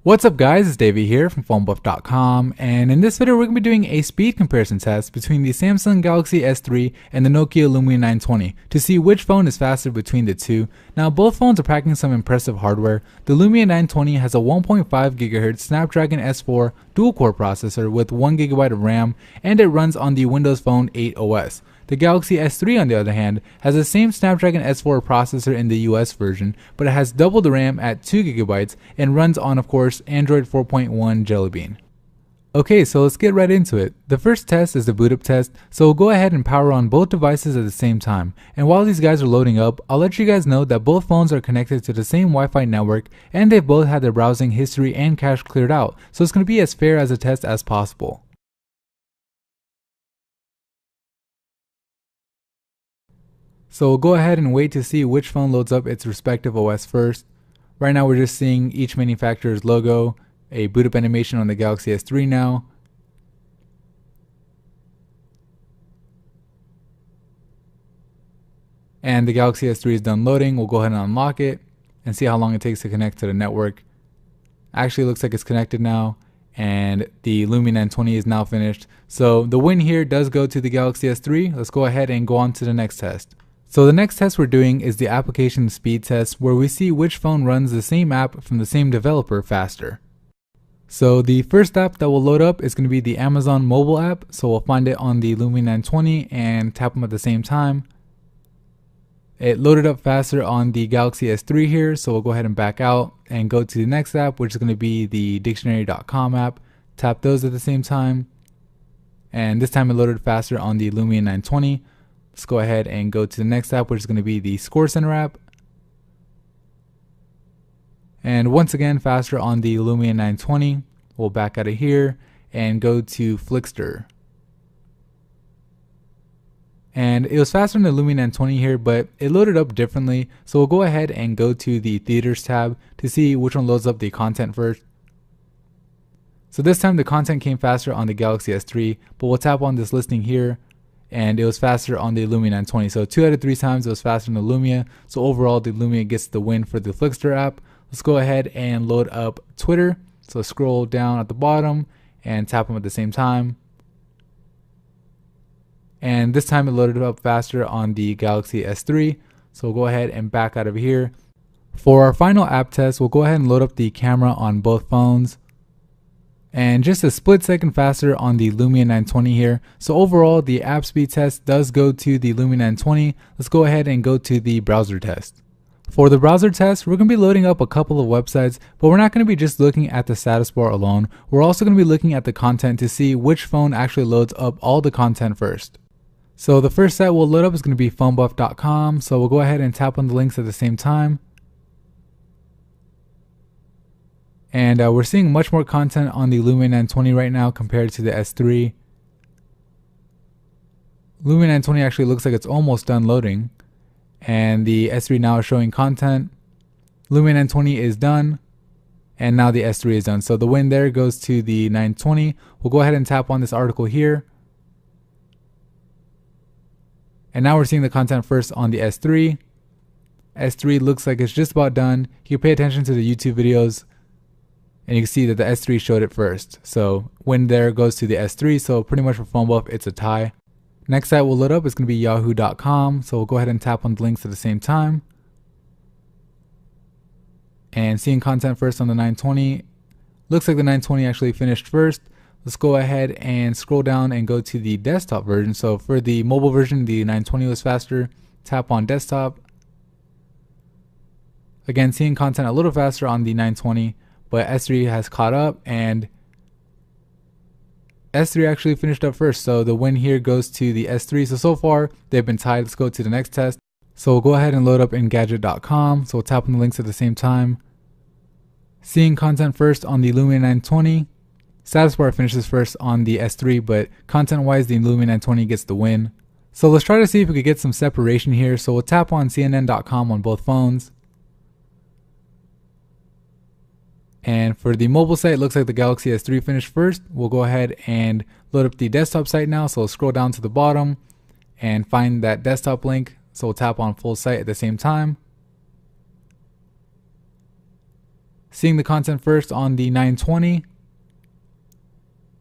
What's up guys, it's Davey here from PhoneBuff.com, and in this video we're going to be doing a speed comparison test between the Samsung Galaxy S3 and the Nokia Lumia 920 to see which phone is faster between the two. Now both phones are packing some impressive hardware. The Lumia 920 has a 1.5 GHz Snapdragon S4 dual-core processor with 1 GB of RAM, and it runs on the Windows Phone 8 OS. The Galaxy S3 on the other hand has the same Snapdragon S4 processor in the US version, but it has double the RAM at 2 GB and runs on, of course, Android 4.1 Jelly Bean. Okay, so let's get right into it. The first test is the boot up test, so we'll go ahead and power on both devices at the same time. And while these guys are loading up, I'll let you guys know that both phones are connected to the same Wi-Fi network and they've both had their browsing history and cache cleared out, so it's going to be as fair as a test as possible. So we'll go ahead and wait to see which phone loads up its respective OS first. Right now we're just seeing each manufacturer's logo, a boot up animation on the Galaxy S3 now. And the Galaxy S3 is done loading. We'll go ahead and unlock it and see how long it takes to connect to the network. Actually looks like it's connected now, and the Lumia 920 is now finished. So the win here does go to the Galaxy S3. Let's go ahead and go on to the next test. So the next test we're doing is the application speed test, where we see which phone runs the same app from the same developer faster. So the first app that will load up is going to be the Amazon mobile app. So we'll find it on the Lumia 920 and tap them at the same time. It loaded up faster on the Galaxy S3 here, so we'll go ahead and back out and go to the next app, which is going to be the dictionary.com app. Tap those at the same time. And this time it loaded faster on the Lumia 920. Let's go ahead and go to the next app, which is going to be the Score Center app. And once again, faster on the Lumia 920. We'll back out of here and go to Flickster. And it was faster on the Lumia 920 here, but it loaded up differently. So we'll go ahead and go to the Theaters tab to see which one loads up the content first. So this time the content came faster on the Galaxy S3, but we'll tap on this listing here, and it was faster on the Lumia 920. So 2 out of 3 times it was faster than the Lumia. So overall the Lumia gets the win for the Flickster app. Let's go ahead and load up Twitter. So scroll down at the bottom and tap them at the same time. And this time it loaded up faster on the Galaxy S3. So we'll go ahead and back out of here. For our final app test, we'll go ahead and load up the camera on both phones. And just a split second faster on the Lumia 920 here. So overall, the app speed test does go to the Lumia 920. Let's go ahead and go to the browser test. For the browser test, we're going to be loading up a couple of websites, but we're not going to be just looking at the status bar alone. We're also going to be looking at the content to see which phone actually loads up all the content first. So the first site we'll load up is going to be PhoneBuff.com. So we'll go ahead and tap on the links at the same time. And we're seeing much more content on the Lumia 920 right now compared to the S3. Lumia 920 actually looks like it's almost done loading. And the S3 now is showing content. Lumia 920 is done. And now the S3 is done. So the win there goes to the 920. We'll go ahead and tap on this article here. And now we're seeing the content first on the S3. S3 looks like it's just about done. You can pay attention to the YouTube videos, and you can see that the S3 showed it first. So win there goes to the S3. So pretty much for PhoneBuff, it's a tie. Next site we'll load up is going to be yahoo.com. So we'll go ahead and tap on the links at the same time. And seeing content first on the 920. Looks like the 920 actually finished first. Let's go ahead and scroll down and go to the desktop version. So for the mobile version, the 920 was faster. Tap on desktop. Again, seeing content a little faster on the 920, but S3 has caught up, and S3 actually finished up first. So the win here goes to the S3. So far they've been tied. Let's go to the next test. So we'll go ahead and load up Engadget.com. So we'll tap on the links at the same time. Seeing content first on the Lumia 920. Status bar finishes first on the S3, but content wise the Lumia 920 gets the win. So let's try to see if we could get some separation here. So we'll tap on CNN.com on both phones. And for the mobile site, it looks like the Galaxy S3 finished first. We'll go ahead and load up the desktop site now. So we'll scroll down to the bottom and find that desktop link. So we'll tap on full site at the same time. Seeing the content first on the 920,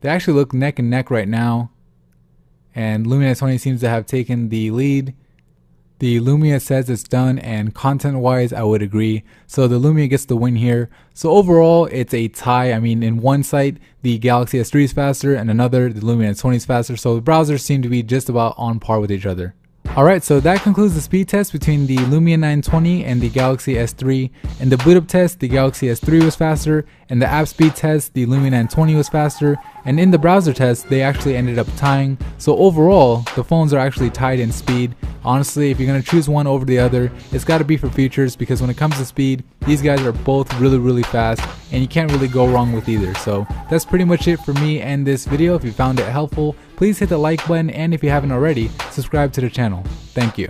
they actually look neck and neck right now, and Lumia 920 seems to have taken the lead. The Lumia says it's done, and content wise I would agree, so the Lumia gets the win here. So overall it's a tie. I mean, in one site the Galaxy S3 is faster, and another the Lumia 920 is faster, so the browsers seem to be just about on par with each other. Alright, so that concludes the speed test between the Lumia 920 and the Galaxy S3. In the boot up test, the Galaxy S3 was faster. In the app speed test, the Lumia 920 was faster. And in the browser test, they actually ended up tying. So overall, the phones are actually tied in speed. Honestly, if you're going to choose one over the other, it's got to be for features, because when it comes to speed, these guys are both really fast, and you can't really go wrong with either. So that's pretty much it for me and this video. If you found it helpful, please hit the like button, and if you haven't already, subscribe to the channel. Thank you.